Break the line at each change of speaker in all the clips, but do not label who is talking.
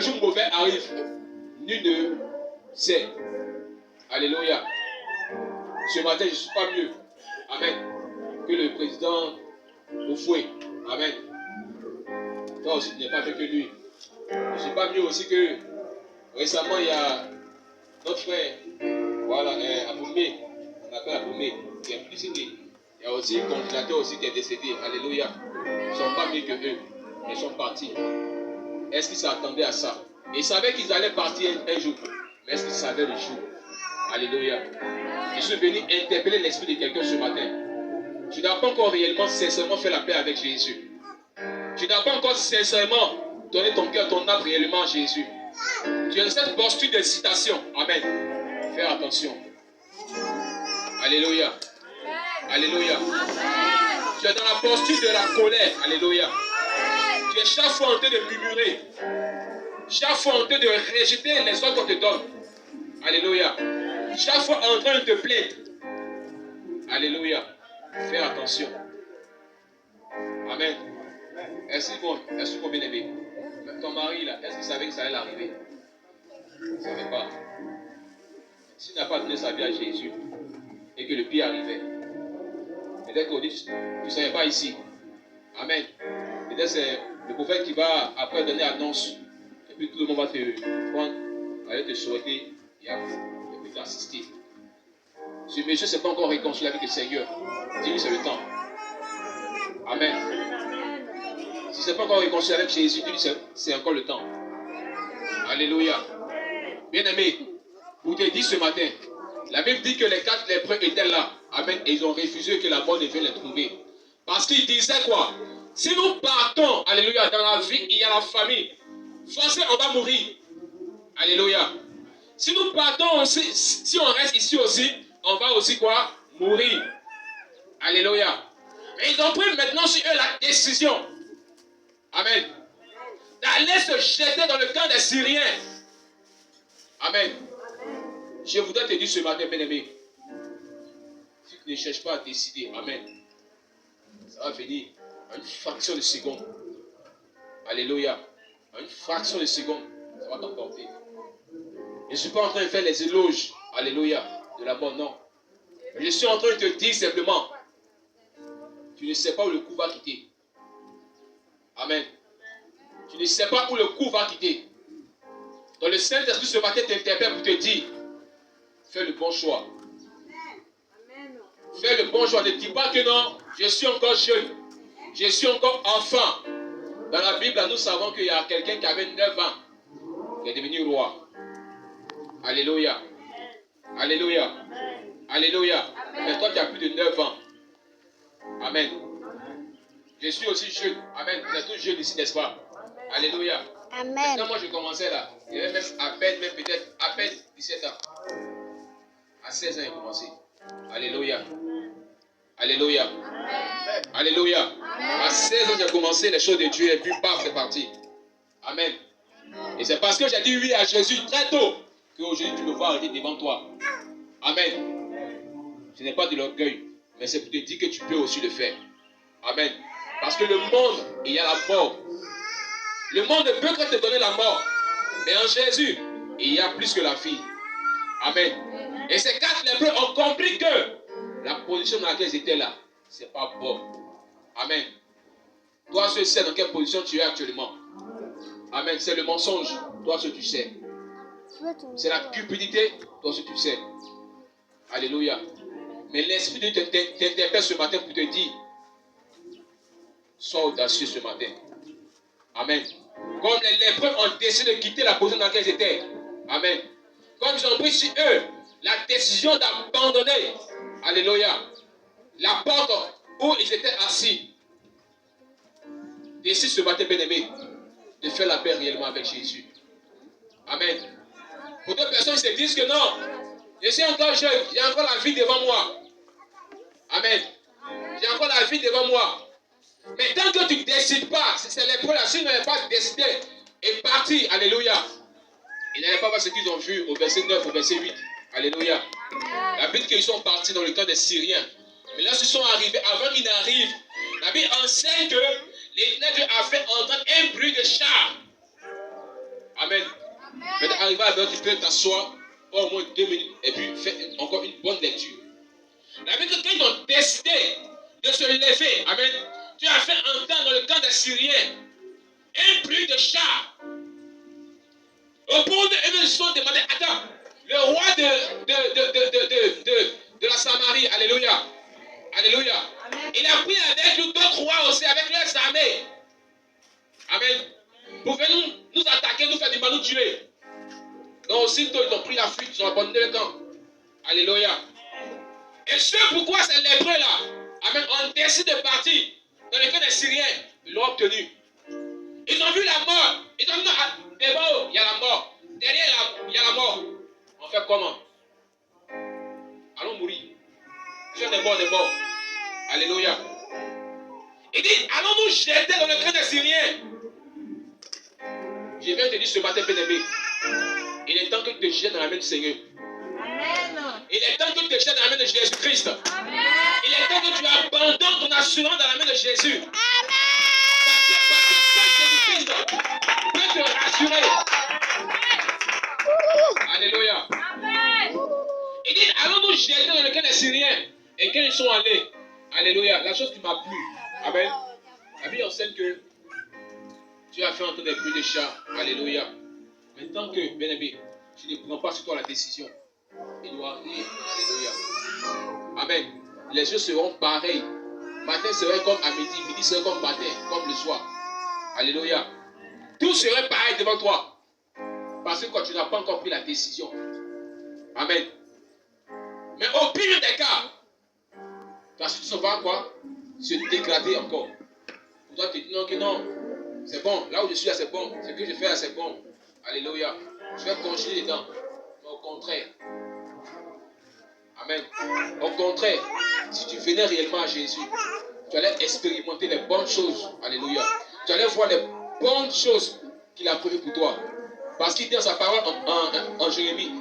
le jour mauvais arrive, nul ne sait. Alléluia. Ce matin, je ne suis pas mieux. Amen. Que le président Oufoué. Amen. Toi aussi, tu n'es pas mieux que lui. Je ne suis pas mieux aussi que récemment, il y a notre frère, voilà, Aboumé, on appelle Aboumé, qui est décédé. Il y a aussi un congélateur aussi qui est décédé. Alléluia. Ils ne sont pas mieux que eux, mais ils sont partis. Est-ce qu'ils s'attendaient à ça? Ils savaient qu'ils allaient partir un jour, mais est-ce qu'ils savaient le jour? Alléluia. Je suis venu interpeller l'esprit de quelqu'un ce matin. Tu n'as pas encore réellement, sincèrement fait la paix avec Jésus. Tu n'as pas encore sincèrement donné ton cœur, ton âme réellement à Jésus. Tu es dans cette posture d'hésitation. Amen. Fais attention. Alléluia. Alléluia. Tu es dans la posture de la colère. Alléluia. Tu es chaque fois en train de murmurer. Chaque fois en train de rejeter les ordres qu'on te donne. Alléluia. Chaque fois en train de te plaindre. Alléluia. Fais attention. Amen. Est-ce qu'on bien aimé? Ton mari là, est-ce qu'il savait que ça allait arriver? Il ne savait pas. S'il n'a pas donné sa vie à Jésus et que le pire arrivait, peut-être qu'on dit, tu ne savais pas ici. Amen. Peut-être c'est le prophète qui va après donner annonce et puis tout le monde va te prendre, aller te souhaiter et puis t'assister. Ce monsieur ne s'est pas encore réconcilié avec le Seigneur. Dis-lui, c'est le temps. Amen. Si ce n'est pas encore réconcilié avec Jésus, dis-lui, c'est encore le temps. Alléluia. Bien-aimé, pour te dire ce matin, la Bible dit que les 4 lépreux étaient là. Amen. Et ils ont refusé que la mort ne vienne les trouver. Parce qu'ils disaient quoi? Si nous partons, alléluia, dans la vie, il y a la famille. Forcément, on va mourir. Alléluia. Si nous partons aussi, si on reste ici aussi, on va aussi quoi? Mourir. Alléluia. Et ils ont pris maintenant sur eux la décision. Amen. D'aller se jeter dans le camp des Syriens. Amen. Je voudrais te dire ce matin, bien-aimé, si tu ne cherches pas à décider, amen, ça va venir à une fraction de seconde. Alléluia. À une fraction de seconde, ça va t'emporter. Je ne suis pas en train de faire les éloges, alléluia, de la mort, non. Je suis en train de te dire simplement, tu ne sais pas où le coup va quitter. Amen. Tu ne sais pas où le coup va quitter. Dans le Saint-Esprit ce matin t'interpelle pour te dire, fais le bon choix. Fais le bon choix. Ne dis pas que non, je suis encore jeune. Je suis encore enfant. Dans la Bible, nous savons qu'il y a quelqu'un qui avait 9 ans, qui est devenu roi. Alléluia. Alléluia. Alléluia. Mais toi qui as plus de 9 ans. Amen. Je suis aussi jeune. Amen. Vous êtes tous jeunes ici, n'est-ce pas? Alléluia.
Amen.
Quand moi je commençais là, j'avais même à peine, même peut-être à peine 17 ans. À 16 ans, j'ai commencé. Alléluia. Alléluia. Amen. Alléluia. Amen. À 16 ans, j'ai commencé les choses de Dieu et puis paf, c'est parti. Amen. Et c'est parce que j'ai dit oui à Jésus très tôt qu'aujourd'hui tu me vois arriver devant toi. Amen. Ce n'est pas de l'orgueil, mais c'est pour te dire que tu peux aussi le faire. Amen. Parce que le monde, il y a la mort. Le monde ne peut que te donner la mort. Mais en Jésus, il y a plus que la vie. Amen. Et ces 4 lépreux ont compris que la position dans laquelle ils étaient là, ce n'est pas bon. Amen. Toi, tu sais dans quelle position tu es actuellement. Amen. C'est le mensonge. Toi, ce que tu sais. C'est la cupidité. Toi, ce que tu sais. Alléluia. Mais l'Esprit de Dieu t'interpelle ce matin pour te dire, sois audacieux ce matin. Amen. Comme les lépreux ont décidé de quitter la position dans laquelle ils étaient. Amen. Comme ils ont pris sur eux la décision d'abandonner, alléluia, la porte où ils étaient assis. Décide ce matin, bien-aimé, de faire la paix réellement avec Jésus. Amen. Pour d'autres personnes, ils se disent que non, je suis encore jeune, j'ai encore la vie devant moi. Amen. J'ai encore la vie devant moi. Mais tant que tu ne décides pas, c'est les preuves, s'ils n'avaient pas décidé et parti, alléluia, ils n'avaient pas voir ce qu'ils ont vu au verset 9, au verset 8. Alléluia. La Bible dit qu'ils sont partis dans le camp des Syriens. Mais là, ils sont arrivés, avant qu'ils n'arrivent, la Bible enseigne que l'Éternel Dieu a fait entendre un bruit de char. Amen. arrives à l'heure, tu peux t'asseoir au moins 2 minutes et puis faire encore une bonne lecture. La Bible dit que quand ils ont décidé de se lever, amen, tu as fait entendre dans le camp des Syriens un bruit de char. Au point où ils se sont demandé, attends, le roi de la Samarie, alléluia, alléluia, amen. Il a pris avec lui d'autres rois aussi, avec leurs armées. Amen. Pour venir nous attaquer, nous faire du mal, nous tuer. Donc aussitôt ils ont pris la fuite, ils ont abandonné le camp. Alléluia. Et c'est pourquoi ces lépreux-là, amen, ont décidé de partir dans le camp des Syriens. Ils l'ont obtenu. Ils ont vu la mort. Ils ont dit, devant il y a la mort. Derrière, il y a la mort. On fait comment? Allons mourir. Si on est mort, on est mort. Alléluia. Il dit, allons nous jeter dans le camp des Syriens. Je viens te dire ce matin, bien-aimé, il est temps que tu te jettes dans la main du Seigneur. Amen. Il est temps que tu te jettes dans la main de Jésus-Christ. Amen. Il est temps que tu abandonnes ton assurance dans la main de Jésus. Amen. Parce que seul Jésus-Christ peut te rassurer. Alléluia. Amen. Il dit, allons nous jeter dans le camp des Syriens. Et quand ils sont allés, alléluia, la chose qui m'a plu, amen, la Bible enseigne que tu as fait entendre des bruits de chats. Alléluia. Mais tant que, bien-aimé, tu ne prends pas sur toi la décision, il doit arriver. Alléluia. Amen. Les yeux seront pareils. Matin serait comme à midi, midi serait comme matin, comme le soir. Alléluia. Tout serait pareil devant toi. Parce que quand tu n'as pas encore pris la décision. Amen. Mais au pire des cas, ta situation va quoi? Se dégrader encore. Tu dois te dire non, que non. C'est bon, là où je suis là c'est bon, ce que je fais là c'est bon. Alléluia. Je vais continuer dedans. Mais au contraire. Amen. Au contraire, si tu venais réellement à Jésus, tu allais expérimenter les bonnes choses. Alléluia. Tu allais voir les bonnes choses qu'il a prévues pour toi. Parce qu'il dit dans sa parole en Jérémie,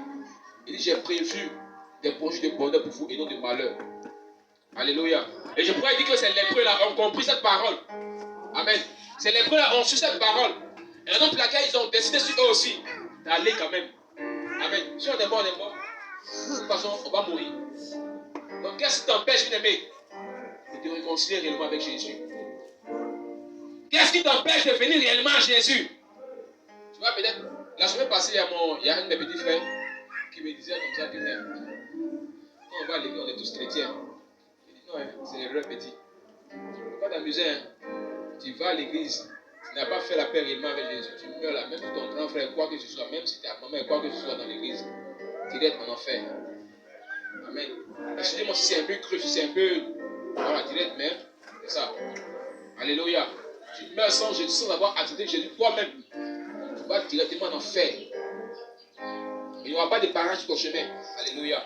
il dit j'ai prévu des projets de bonheur pour vous et non de malheur. Alléluia. Et je pourrais dire que ces lépreux-là ont compris cette parole. Amen. Ces lépreux-là ont su cette parole. Et raison pour laquelle ils ont décidé sur eux aussi d'aller quand même. Amen. Si on est mort, on est mort. De toute façon, on va mourir. Donc qu'est-ce qui t'empêche, bien-aimé, de te réconcilier réellement avec Jésus? Qu'est-ce qui t'empêche de venir réellement à Jésus? Tu vois, peut-être, la semaine passée, il y a un de mes petits frères qui me disait comme ça que quand on va à l'église, on est tous chrétiens. Il dit non, hein, c'est l'erreur petit. Tu ne peux pas t'amuser, hein. Tu vas à l'église, tu n'as pas fait la paix réellement avec Jésus, tu meurs là, même si ton grand frère, quoi que ce soit, même si ta maman, quoi que ce soit dans l'église, tu dois être en enfer. Amen. Excusez-moi si c'est un peu cru, si c'est un peu, voilà, direct, mais c'est ça. Alléluia. Tu meurs sans Jésus, sans avoir accepté Jésus toi-même. Tu vas directement en enfer. Il n'y aura pas de parents sur ton chemin. Alléluia.